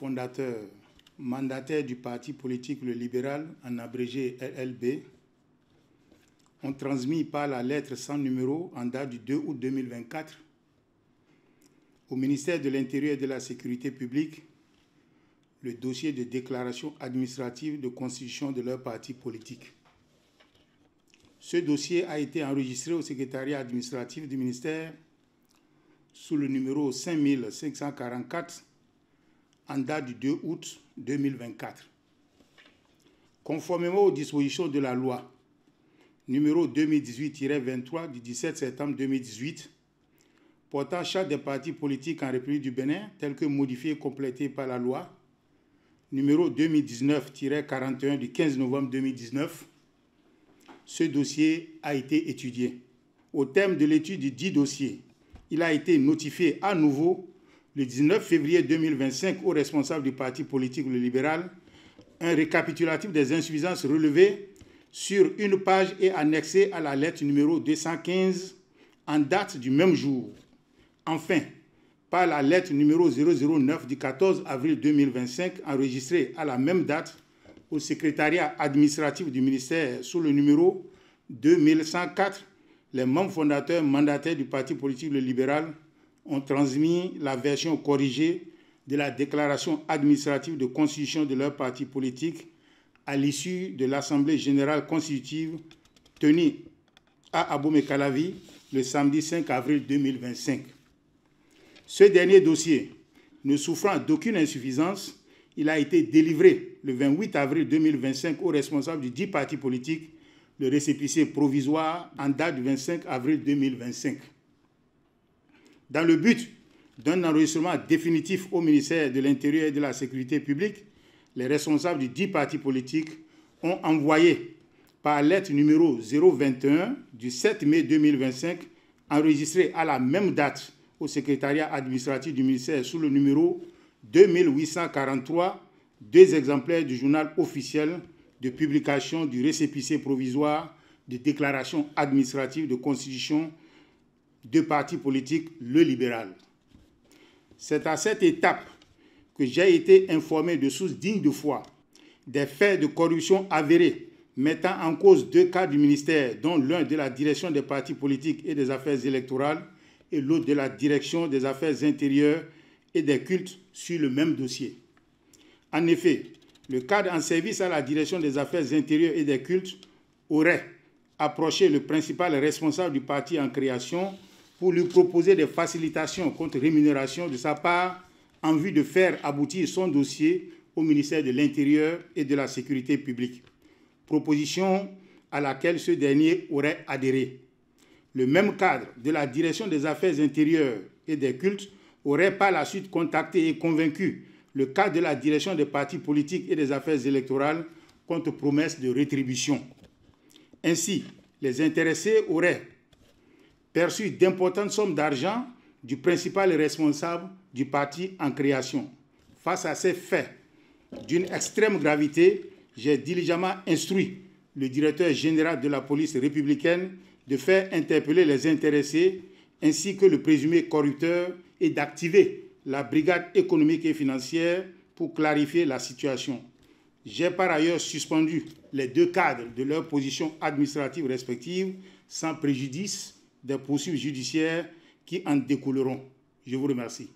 fondateurs, mandataires du parti politique Le Libéral, en abrégé LLB, ont transmis par la lettre sans numéro en date du 2 août 2024 au ministère de l'Intérieur et de la Sécurité publique le dossier de déclaration administrative de constitution de leur parti politique. Ce dossier a été enregistré au secrétariat administratif du ministère sous le numéro 5544 en date du 2 août 2024. Conformément aux dispositions de la loi numéro 2018-23 du 17 septembre 2018 portant charte des partis politiques en République du Bénin, tel que modifié et complété par la loi numéro 2019-41 du 15 novembre 2019, ce dossier a été étudié. Au terme de l'étude du dit dossier, il a été notifié à nouveau le 19 février 2025 aux responsables du parti politique Le Libéral un récapitulatif des insuffisances relevées sur une page et annexé à la lettre numéro 215 en date du même jour. Enfin, par la lettre numéro 009 du 14 avril 2025, enregistrée à la même date au secrétariat administratif du ministère sous le numéro 2104, les membres fondateurs mandataires du parti politique Le Libéral ont transmis la version corrigée de la déclaration administrative de constitution de leur parti politique à l'issue de l'Assemblée générale constitutive tenue à Abomey-Calavi le samedi 5 avril 2025. Ce dernier dossier, ne souffrant d'aucune insuffisance, il a été délivré le 28 avril 2025 aux responsables du dit parti politique, le récépissé provisoire en date du 25 avril 2025. Dans le but d'un enregistrement définitif au ministère de l'Intérieur et de la Sécurité publique, les responsables du dit parti politique ont envoyé par lettre numéro 021 du 7 mai 2025, enregistrée à la même date au secrétariat administratif du ministère sous le numéro 2843, 2 exemplaires du journal officiel de publication du récépissé provisoire de déclaration administrative de constitution de parti politique Le Libéral. C'est à cette étape que j'ai été informé de sources dignes de foi des faits de corruption avérés mettant en cause 2 cas du ministère, dont l'un de la direction des partis politiques et des affaires électorales et l'autre de la direction des affaires intérieures et des cultes sur le même dossier. En effet, le cadre en service à la direction des affaires intérieures et des cultes aurait approché le principal responsable du parti en création pour lui proposer des facilitations contre rémunération de sa part en vue de faire aboutir son dossier au ministère de l'Intérieur et de la Sécurité publique, proposition à laquelle ce dernier aurait adhéré. Le même cadre de la direction des affaires intérieures et des cultes aurait par la suite contacté et convaincu le cadre de la direction des partis politiques et des affaires électorales contre promesse de rétribution. Ainsi, les intéressés auraient perçu d'importantes sommes d'argent du principal responsable du parti en création. Face à ces faits d'une extrême gravité, j'ai diligemment instruit le directeur général de la police républicaine de faire interpeller les intéressés ainsi que le présumé corrupteur et d'activer la brigade économique et financière pour clarifier la situation. J'ai par ailleurs suspendu les 2 cadres de leurs positions administratives respectives sans préjudice des poursuites judiciaires qui en découleront. Je vous remercie.